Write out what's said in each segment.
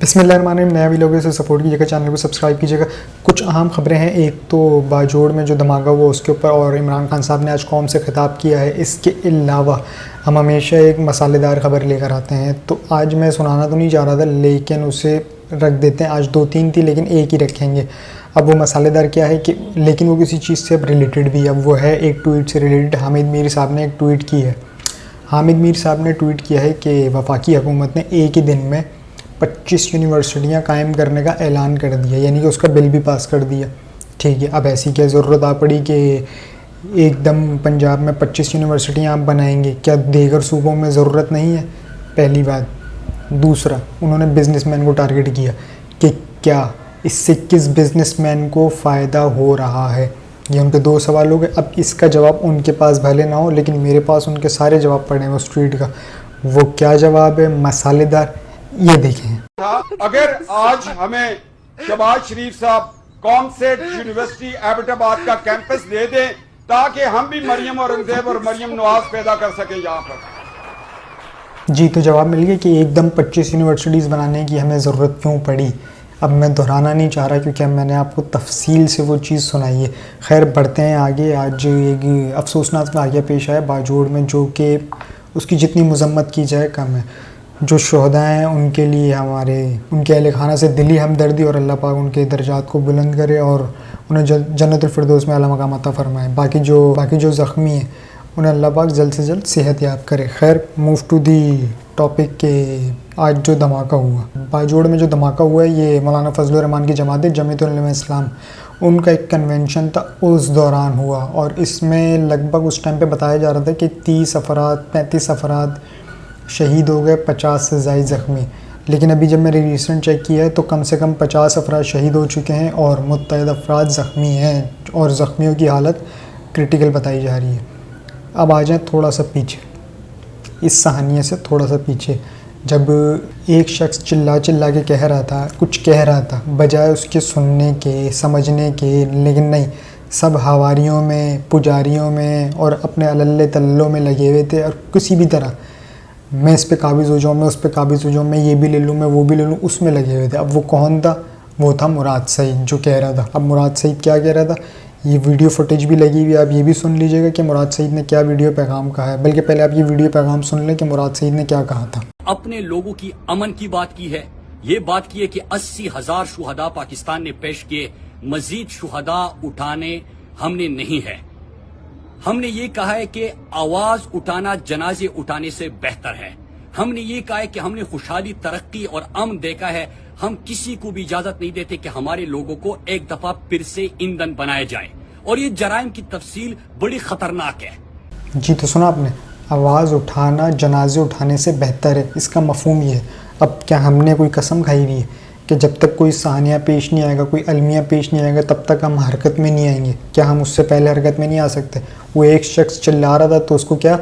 बिस्मिल्लाहिर्रहमानिर्रहीम। नया वीडियो से सपोर्ट कीजिएगा, चैनल को सब्सक्राइब कीजिएगा। कुछ अहम खबरें हैं। एक तो बाजोड़ में जो धमाका हुआ उसके ऊपर, और इमरान खान साहब ने आज कौम से खिताब किया है। इसके अलावा हम हमेशा एक मसालेदार खबर लेकर आते हैं, तो आज मैं सुनाना तो नहीं चाह रहा था, लेकिन उसे रख देते हैं। आज 2-3 थी लेकिन एक ही रखेंगे। अब वो मसालेदार क्या है कि लेकिन वो किसी चीज़ से अब रिलेटेड भी है। अब वो है एक ट्वीट से रिलेटेड। हामिद मीर साहब ने एक ट्वीट की है। हामिद मीर साहब ने ट्वीट किया है कि वफाकी हुकूमत ने एक ही दिन में 25 यूनिवर्सिटियाँ कायम करने का ऐलान कर दिया, यानी कि उसका बिल भी पास कर दिया। ठीक है, अब ऐसी क्या ज़रूरत आ पड़ी कि एकदम पंजाब में 25 यूनिवर्सिटियाँ आप बनाएंगे? क्या दीगर सूबों में ज़रूरत नहीं है? पहली बात। दूसरा, उन्होंने बिजनेसमैन को टारगेट किया कि क्या इससे किस बिजनेसमैन को फ़ायदा हो रहा है। ये उनके 2 सवाल हो गए। अब इसका जवाब उनके पास भले ना हो, लेकिन मेरे पास उनके सारे जवाब पड़े हैं उस ट्वीट का। वो क्या जवाब है, मसालेदार, ये देखें। अगर आज हमें शहबाज शरीफ साहब कॉमसेट यूनिवर्सिटी एबटाबाद का कैंपस दे दें ताकि हम भी मरियम औरंगजेब और मरियम नवाज पैदा कर सकें यहाँ पर। जी, तो जवाब मिल गया कि एकदम 25 यूनिवर्सिटीज़ बनाने की हमें ज़रूरत क्यों पड़ी। अब मैं दोहराना नहीं चाह रहा क्योंकि मैंने आपको तफसील से वो चीज़ सुनाई है। खैर, बढ़ते हैं आगे। आज एक अफसोसनाक वाक़या पेश आया बाजोड़ में, जो कि उसकी जितनी मज़म्मत की जाए कम है। जो शहदा हैं उनके लिए उनके अहल खाना से दिली हमदर्दी, और अल्लाह पाक उनके दर्जात को बुलंद करे और उन्हें जन्नतुल फिरदौस में आला मकाम अता फ़रमाए। बाकी जो ज़ख्मी हैं उन्हें अल्लाह पाक जल्द से जल्द सेहत याब करे। खैर, मूव टू दी टॉपिक के आज जो धमाका हुआ बाजोड़ में, जो धमाका हुआ है, ये मौलाना फजलुर रहमान की जमात जमीयतुल उलमा इस्लाम, उनका एक कन्वेंशन था, उस दौरान हुआ। और इसमें लगभग उस टाइम पे बताया जा रहा था कि 35 अफराद शहीद हो गए, 50 से ज़ायद ज़ख्मी। लेकिन अभी जब मैंने रिसेंट चेक किया है तो कम से कम 50 अफराद शहीद हो चुके हैं और मुत्तअद्दिद अफराद ज़ख्मी हैं, और ज़ख्मियों की हालत क्रिटिकल बताई जा रही है। अब आ जाएँ थोड़ा सा पीछे, इस कहानी से थोड़ा सा पीछे। जब एक शख्स चिल्ला के कह रहा था, बजाय उसके सुनने के, समझने के, लेकिन नहीं, सब हवारियों में, पुजारियों में और अपने अल्ले तल्लों में लगे हुए थे। और किसी भी तरह मैं इस पे काबिज़ हो जाऊँ, मैं उस पे काबिज़ हो जाऊँ, मैं ये भी ले लूँ, मैं वो भी ले लूँ, उसमें लगे हुए थे। अब वो कौन था? वो था मुराद सईद, जो कह रहा था। अब मुराद सईद क्या कह रहा था, ये वीडियो फुटेज भी लगी हुई है, आप ये भी सुन लीजिएगा कि मुराद सईद ने क्या वीडियो पैगाम कहा है। बल्कि पहले आप ये वीडियो पैगाम सुन लें कि मुराद सईद ने क्या कहा था। अपने लोगों की अमन की बात की है, ये बात की है कि 80,000 शुहदा पाकिस्तान ने पेश किए, मजीद शुहदा उठाने हमने नहीं है। हमने ये कहा है कि आवाज उठाना जनाजे उठाने से बेहतर है। हमने ये कहा है कि हमने खुशहाली, तरक्की और अमन देखा है। हम किसी को भी इजाजत नहीं देते कि हमारे लोगों को एक दफा फिर से ईंधन बनाया जाए, और ये जराइम की तफसील बड़ी खतरनाक है। जी, तो सुना आपने, आवाज़ उठाना जनाजे उठाने से बेहतर है, इसका मफहूम ये है। अब क्या हमने कोई कसम खाई हुई है कि जब तक कोई सानिया पेश नहीं आएगा, कोई अलमिया पेश नहीं आएगा, तब तक हम हरकत में नहीं आएंगे? क्या हम उससे पहले हरकत में नहीं आ सकते? वो एक शख्स चिल्ला रहा था तो उसको क्या,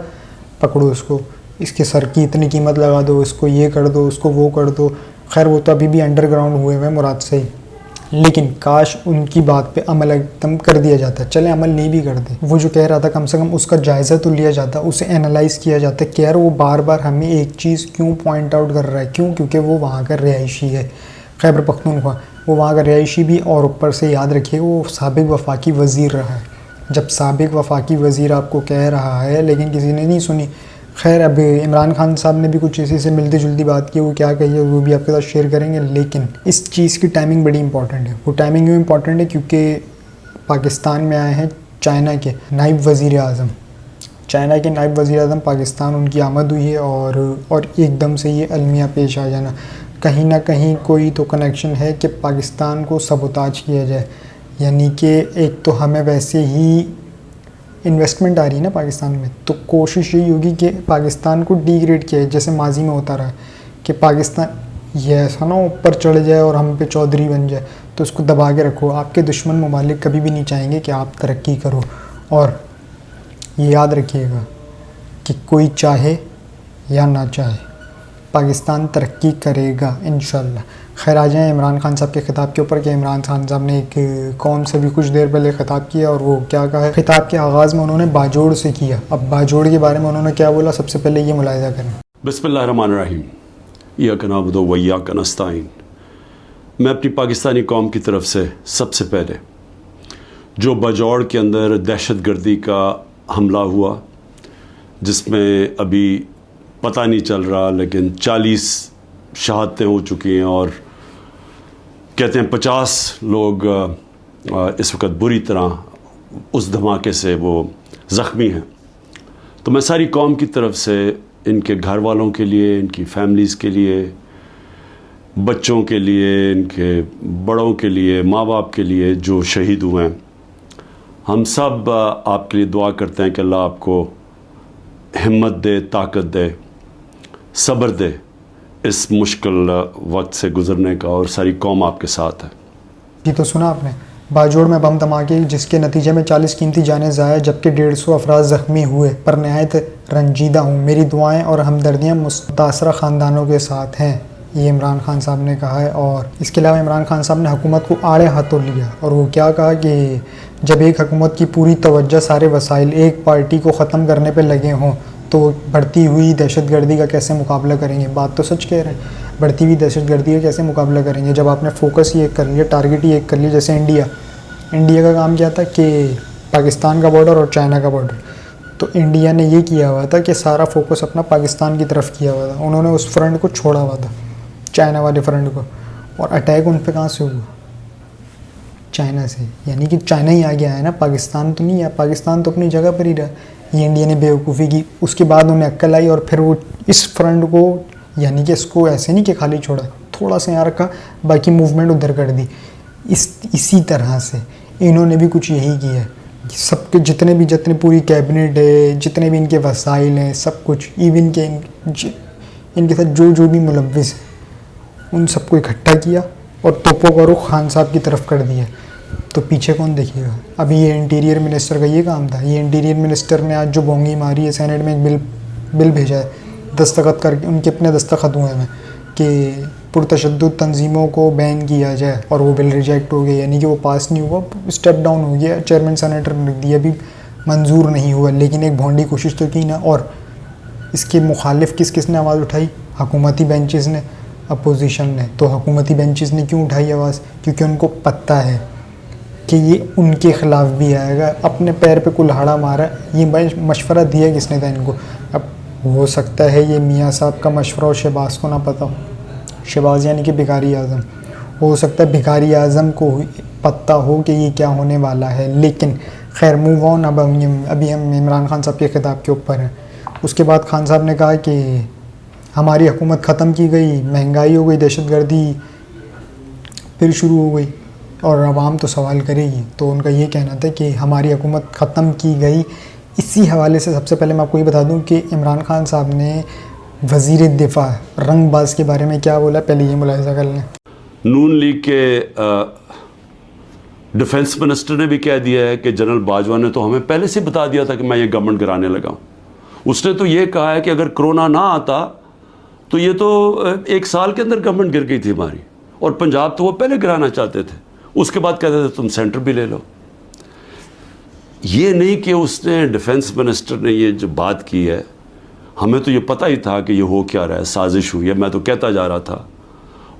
पकड़ो उसको, इसके सर की इतनी कीमत लगा दो, इसको ये कर दो, उसको वो कर दो। खैर, वो तो अभी भी अंडरग्राउंड हुए हुए मुराद से ही, लेकिन काश उनकी बात पे अमल एकदम कर दिया जाता। चले अमल नहीं भी कर दे, वो जो कह रहा था कम से कम उसका जायज़ा तो लिया जाता, उसे एनालाइज़ किया जाता कि यार वो बार बार हमें एक चीज़ क्यों पॉइंट आउट कर रहा है। क्यों? क्योंकि वो वहाँ का रिहायशी है, खैबर पख्तूनख्वा, वो वहाँ का रिहायशी भी, और ऊपर से याद रखिए वो साबिक़ वफाकी वज़ीर रहा है। जब साबिक़ वफाकी वज़ीर आपको कह रहा है लेकिन किसी ने नहीं सुनी। खैर, अब इमरान खान साहब ने भी कुछ इसी से मिलती जुलती बात की, वो क्या कही है वो भी आपके साथ शेयर करेंगे। लेकिन इस चीज़ की टाइमिंग बड़ी इंपॉर्टेंट है। वो टाइमिंग क्यों इंपॉर्टेंट है? क्योंकि पाकिस्तान में आए हैं चाइना के नायब वज़ीर आज़म। चाइना के नायब वज़ीर आज़म पाकिस्तान, उनकी आमद हुई है, और एकदम से ये अलमिया पेश आ जाना, कहीं ना कहीं कोई तो कनेक्शन है कि पाकिस्तान को सबोताज किया जाए। यानी कि एक तो हमें वैसे ही इन्वेस्टमेंट आ रही है ना पाकिस्तान में, तो कोशिश यही होगी कि पाकिस्तान को डिग्रेड किया है, जैसे माजी में होता रहा कि पाकिस्तान ये ऐसा ना ऊपर चढ़ जाए और हम पे चौधरी बन जाए। तो उसको दबा के रखो। आपके दुश्मन ममालिक कभी भी नहीं चाहेंगे कि आप तरक्की करो। और ये याद रखिएगा कि कोई चाहे या ना चाहे, पाकिस्तान तरक्की करेगा इंशाल्लाह। खैर, आ जाएँ इमरान खान साहब के ख़िताब के ऊपर कि इमरान खान साहब ने एक कौम से भी कुछ देर पहले ख़िताब किया, और वो क्या कहा है। ख़िताब के आगाज़ में उन्होंने बाजोड़ से किया। अब बाजोड़ के बारे में उन्होंने क्या बोला, सबसे पहले ये मुलाहिज़ा करें। बिस्मिल्लाहिर्रहमानिर्रहीम, इय्याका नअबुदु व इय्याका नस्तईन, मैं अपनी पाकिस्तानी कौम की तरफ से सबसे पहले जो बजौड़ के अंदर दहशतगर्दी का हमला हुआ, जिसमें अभी पता नहीं चल रहा लेकिन 40 शहादतें हो चुकी हैं और कहते हैं 50 लोग इस वक्त बुरी तरह उस धमाके से वो ज़ख्मी हैं। तो मैं सारी कौम की तरफ से इनके घर वालों के लिए, इनकी फैमिलीज़ के लिए, बच्चों के लिए, इनके बड़ों के लिए, माँ बाप के लिए जो शहीद हुए हैं, हम सब आपके लिए दुआ करते हैं कि अल्लाह आपको हिम्मत दे, ताकत दे, सब्र दे इस मुश्किल वक्त से गुज़रने का, और सारी कौम आपके साथ है। जी तो सुना आपने, बाजोड़ में बम धमाके जिसके नतीजे में 40 कीमती जानें ज़ाया जबकि 150 अफराद ज़ख्मी हुए पर नहायत रंजीदा हूँ। मेरी दुआएं और हमदर्दियाँ मुतासरा ख़ानदानों के साथ हैं, ये इमरान खान साहब ने कहा है। और इसके अलावा इमरान खान साहब ने हुकूमत को आड़े हाथों लिया और वो क्या कहा कि जब एक हुकूमत की पूरी तवज्जो, सारे वसाइल एक पार्टी को ख़त्म करने पर लगे हों तो बढ़ती हुई दहशतगर्दी का कैसे मुकाबला करेंगे। बात तो सच कह रहे हैं, बढ़ती हुई दहशतगर्दी का कैसे मुकाबला करेंगे जब आपने फोकस ही एक कर लिया, टारगेट ही एक कर लिया। जैसे इंडिया का काम क्या था कि पाकिस्तान का बॉर्डर और चाइना का बॉर्डर, तो इंडिया ने ये किया हुआ था कि सारा फोकस अपना पाकिस्तान की तरफ किया हुआ था। उन्होंने उस फ्रंट को छोड़ा हुआ था, चाइना वाले फ्रंट को, और अटैक उन पर कहाँ से हुआ? चाइना से। यानी कि चाइना ही आगे आया ना, पाकिस्तान तो नहीं आया। पाकिस्तान तो अपनी जगह पर ही रहा। ये इंडिया ने बेवकूफ़ी की, उसके बाद उन्हें अक्ल आई और फिर वो इस फ्रंट को, यानी कि इसको ऐसे नहीं कि खाली छोड़ा, थोड़ा सा यहाँ रखा, बाकी मूवमेंट उधर कर दी। इसी तरह से इन्होंने भी कुछ यही किया है। सबके जितने पूरी कैबिनेट है, जितने भी इनके वसाइल हैं, सब कुछ, इवन के इनके साथ जो भी मुलव्विस है उन सबको इकट्ठा किया और तोपों का रुख खान साहब की तरफ कर दिया। तो पीछे कौन देखिएगा? अभी ये इंटीरियर मिनिस्टर का ये काम था। ये इंटीरियर मिनिस्टर ने आज जो बोंगी मारी है, सेनेट में एक बिल भेजा है, दस्तखत करके उनके अपने दस्तखत हुए हैं कि पुरतशद्दुद तंजीमों को बैन किया जाए, और वो बिल रिजेक्ट हो गया, यानी कि वो पास नहीं हुआ, स्टेप डाउन हो गया। चेयरमैन सेनेटर ने लिख दिया, अभी मंजूर नहीं हुआ, लेकिन एक भोंडी कोशिश तो की ना। और इसके मुखालिफ किसने आवाज़ उठाई? हुकूमती बेंचेस ने, अपोजिशन ने। तो हुकूमती बेंचेस ने क्यों उठाई आवाज़? क्योंकि उनको पता है कि ये उनके ख़िलाफ़ भी आएगा। अपने पैर पे कुल्हाड़ा मारा, ये मशवरा दिया किसने था इनको? अब हो सकता है ये मियाँ साहब का मशवरा और शहबाज को ना पता हो। शहबाज यानी कि भिखारी आज़म, हो सकता है भिखारी आज़म को पता हो कि ये क्या होने वाला है। लेकिन खैर मूव ऑन, अभी हम इमरान खान साहब के खिताब के ऊपर हैं। उसके बाद खान साहब ने कहा कि हमारी हुकूमत ख़त्म की गई, महंगाई हो गई, दहशतगर्दी फिर शुरू हो गई और आवाम तो सवाल करेगी। तो उनका ये कहना था कि हमारी हुकूमत ख़त्म की गई। इसी हवाले से सबसे पहले मैं आपको ये बता दूं कि इमरान खान साहब ने वज़ीर दिफा रंगबाज के बारे में क्या बोला, पहले ये मुलाहिज़ा कर लें। नून लीग के डिफेंस मिनिस्टर ने भी कह दिया है कि जनरल बाजवा ने तो हमें पहले से बता दिया था कि मैं ये गवर्नमेंट गिराने लगा हूँ। उसने तो ये कहा है कि अगर कोरोना ना आता तो ये तो 1 साल के अंदर गवर्नमेंट गिर गई थी हमारी, और पंजाब तो वो पहले गिराना चाहते थे। उसके बाद कहते थे तुम सेंटर भी ले लो। ये नहीं कि उसने, डिफेंस मिनिस्टर ने ये जो बात की है, हमें तो ये पता ही था कि ये हो क्या रहा है, साजिश हुई है। मैं तो कहता जा रहा था,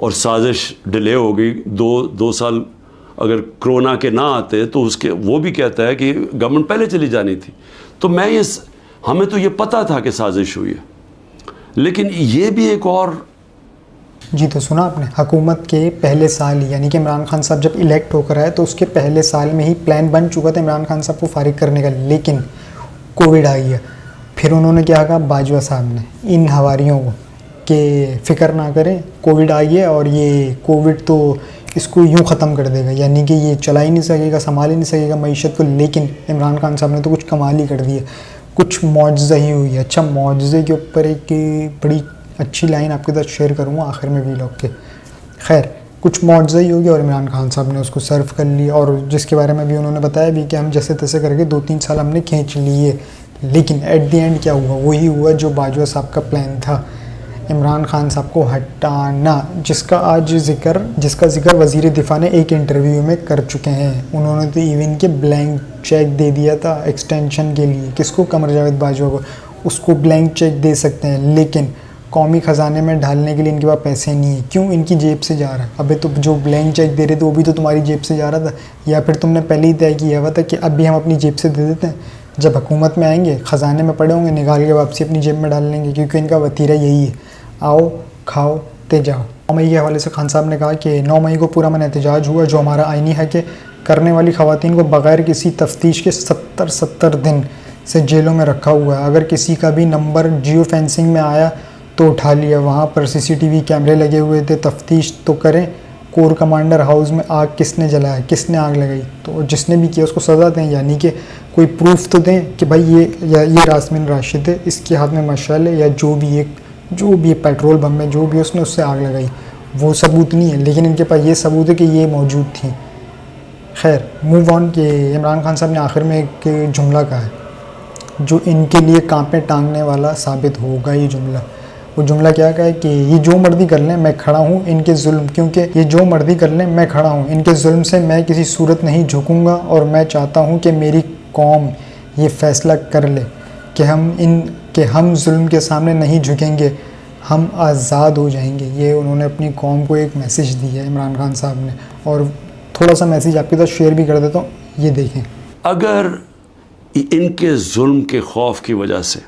और साजिश डिले हो गई। दो साल अगर कोरोना के ना आते तो उसके, वो भी कहता है कि गवर्नमेंट पहले चली जानी थी। तो हमें तो ये पता था कि साजिश हुई है, लेकिन ये भी एक और। जी तो सुना आपने, हुकूमत के पहले साल ही, यानी कि इमरान खान साहब जब इलेक्ट होकर आए तो उसके पहले साल में ही प्लान बन चुका था इमरान खान साहब को फारिग करने का, लेकिन कोविड आ गया। फिर उन्होंने क्या कहा बाजवा साहब ने इन हवारियों को कि फ़िक्र ना करें, कोविड आ गया और ये कोविड तो इसको यूँ ख़त्म कर देगा, यानी कि ये चला ही नहीं सकेगा, संभाल ही नहीं सकेगा मीशत को। लेकिन इमरान खान साहब ने तो कुछ कमाल ही कर दिया, कुछ मौजज़ा ही हुई है। अच्छा, मौजज़े के ऊपर एक बड़ी अच्छी लाइन आपके साथ शेयर करूँगा आखिर में वीलॉग के। खैर कुछ मौजज़ा ही हो गया और इमरान खान साहब ने उसको सर्व कर लिया, और जिसके बारे में भी उन्होंने बताया भी कि हम जैसे तैसे करके 2-3 साल हमने खींच लिए। लेकिन एट द एंड क्या हुआ? वही हुआ जो बाजवा साहब का प्लान था, इमरान खान साहब को हटाना, जिसका जिक्र वज़ीर दिफा ने एक इंटरव्यू में कर चुके हैं। उन्होंने तो इवन के ब्लैंक चेक दे दिया था एक्सटेंशन के लिए। किसको? कमर जावेद बाजवा को। उसको ब्लैंक चेक दे सकते हैं, लेकिन कौमी ख़जाने में डालने के लिए इनके पास पैसे नहीं है, क्यों? इनकी जेब से जा रहा है। अबे तो जो ब्लैंक चेक दे रहे थे वो भी तो तुम्हारी जेब से जा रहा था, या फिर तुमने पहले ही तय किया हुआ था कि अभी हम अपनी जेब से दे देते हैं, जब हुकूमत में आएंगे ख़जाने में पड़े होंगे निकाल के वापसी अपनी जेब में डाल लेंगे, क्योंकि इनका वतीरा यही है, आओ खाओ ते जाओ। 9 मई के हवाले से खान साहब ने कहा कि 9 मई को पूरा मन एहतजाज हुआ, जो हमारा आइनी हक है। करने वाली ख़वातीन को बग़ैर किसी तफ्तीश के 70 दिन से जेलों में रखा हुआ है। अगर किसी का भी नंबर जियो फेंसिंग में आया तो उठा लिया, वहाँ पर CCTV कैमरे लगे हुए थे, तफ्तीश तो करें। कोर कमांडर हाउस में आग किसने जलाया, किसने आग लगाई, तो जिसने भी किया उसको सज़ा दें, यानी कि कोई प्रूफ तो दें कि भाई ये रासमिन राशिद है, इसके हाथ में मशाल है, या जो भी पेट्रोल बम में जो भी उसने उससे आग लगाई, वो सबूत नहीं है। लेकिन इनके पास ये सबूत है कि ये मौजूद थी। खैर मूव ऑन के इमरान खान साहब ने आखिर में एक जुमला कहा है जो इनके लिए कांपे टांगने वाला साबित होगा। ये जुमला, वो जुमला क्या कहा है कि ये जो मर्जी कर लें मैं खड़ा हूँ इनके जुल्म, क्योंकि ये जो मर्जी कर लें मैं खड़ा हूँ इनके जुल्म से, मैं किसी सूरत नहीं झुकूँगा, और मैं चाहता हूँ कि मेरी कौम ये फ़ैसला कर ले कि हम जुल्म के सामने नहीं झुकेंगे, हम आज़ाद हो जाएंगे। ये उन्होंने अपनी कौम को एक मैसेज दिया है इमरान खान साहब ने, और थोड़ा सा मैसेज आपके साथ शेयर भी कर देता हूँ, ये देखें। अगर इनके जुल्म के खौफ की वजह से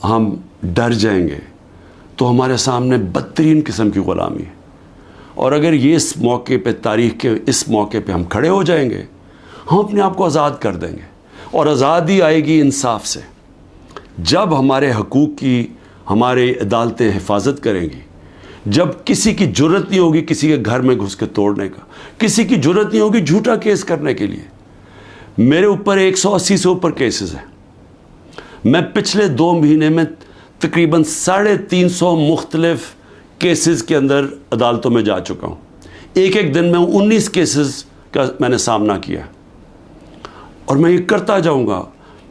हम डर जाएंगे तो हमारे सामने बदतरीन किस्म की ग़ुलामी है। और अगर ये इस मौके पे, तारीख़ के इस मौके पे हम खड़े हो जाएंगे, हम अपने आप को आज़ाद कर देंगे। और आज़ादी आएगी इंसाफ से, जब हमारे हकूक़ की हमारे अदालतें हिफाजत करेंगी, जब किसी की जुर्रत नहीं होगी किसी के घर में घुस के तोड़ने का, किसी की जुर्रत नहीं होगी झूठा केस करने के लिए। मेरे ऊपर 180 से ऊपर केसेस हैं। मैं पिछले 2 महीने में तकरीबन 350 मुख्तलिफ केसेस के अंदर अदालतों में जा चुका हूँ। एक दिन में 19 केसेस का मैंने सामना किया, और मैं ये करता जाऊँगा।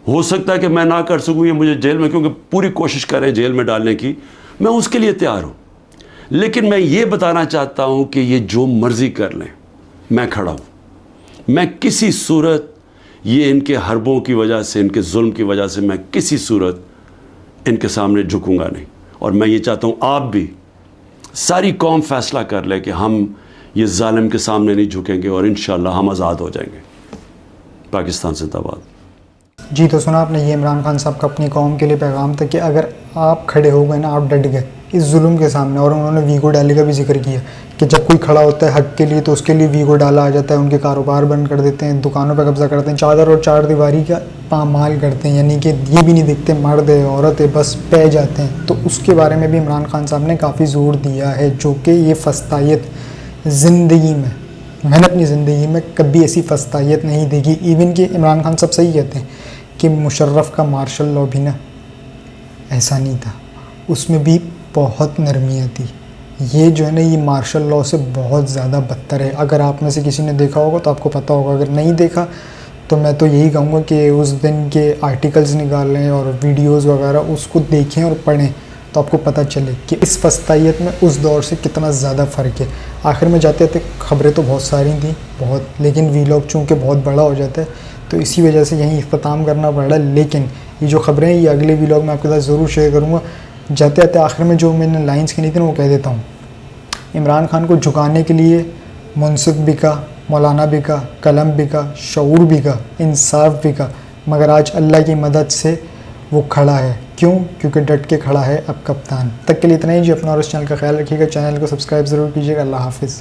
हो सकता है कि मैं ना कर सकूँ, ये मुझे जेल में, क्योंकि पूरी कोशिश करें जेल में डालने की, मैं उसके लिए तैयार हूँ। लेकिन मैं ये बताना चाहता हूँ कि ये जो मर्ज़ी कर लें, मैं खड़ा हूँ। मैं किसी सूरत ये इनके हरबों की वजह से, इनके जुल्म की वजह से मैं किसी सूरत इनके सामने झुकूंगा नहीं। और मैं ये चाहता हूँ आप भी, सारी कौम फैसला कर ले कि हम ये जालिम के सामने नहीं झुकेंगे, और इंशाअल्लाह हम आज़ाद हो जाएंगे। पाकिस्तान जिंदाबाद। जी तो सुना आपने, ये इमरान खान साहब का अपनी कौम के लिए पैगाम था कि अगर आप खड़े हो गए ना, आप डट गए इस जुल्म के सामने। और उन्होंने वीगो डाले का भी जिक्र किया कि जब कोई खड़ा होता है हक के लिए तो उसके लिए वीगो डाला आ जाता है, उनके कारोबार बंद कर देते हैं, दुकानों पर कब्जा करते हैं, चादर और चार दीवारी का पामाल करते हैं, यानी कि ये भी नहीं देखते मर्द है औरत है, बस पे जाते हैं। तो उसके बारे में भी इमरान खान साहब ने काफ़ी ज़ोर दिया है, जो कि ये फस्तायत ज़िंदगी में, मैंने अपनी ज़िंदगी में कभी ऐसी फस्तायत नहीं देखी। इवन कि इमरान खान साहब सही कहते हैं कि मुशर्रफ का मार्शल लॉ भी ना ऐसा नहीं था, उसमें भी बहुत नरमियाँ थी। ये जो है ना, ये मार्शल लॉ से बहुत ज़्यादा बदतर है। अगर आप में से किसी ने देखा होगा तो आपको पता होगा, अगर नहीं देखा तो मैं तो यही कहूँगा कि उस दिन के आर्टिकल्स निकालें और वीडियोस वगैरह उसको देखें और पढ़ें, तो आपको पता चले कि इस फस्तायत में उस दौर से कितना ज़्यादा फ़र्क है। आखिर में जाते थे, खबरें तो बहुत सारी थी बहुत, लेकिन वीलॉग चूँकि बहुत बड़ा हो जाता है तो इसी वजह से यहीं इख्तिताम करना पड़ा। लेकिन ये जो खबरें हैं ये अगले वीलॉग में आपके साथ ज़रूर शेयर करूँगा। जाते जाते आखिर में जो मैंने लाइन्स कहनी थी ना वो कह देता हूँ। इमरान खान को झुकाने के लिए मुनसिफ बिका, मौलाना बिका, कलम बिका, शऊर बिका, इंसाफ बिका, मगर आज अल्लाह की मदद से वो खड़ा है। क्यों? क्योंकि डट के खड़ा है अब कप्तान। तक के लिए इतना ही जी। अपना और इस चैनल का ख्याल रखिएगा, चैनल को सब्सक्राइब ज़रूर कीजिएगा। अल्लाह हाफिज़।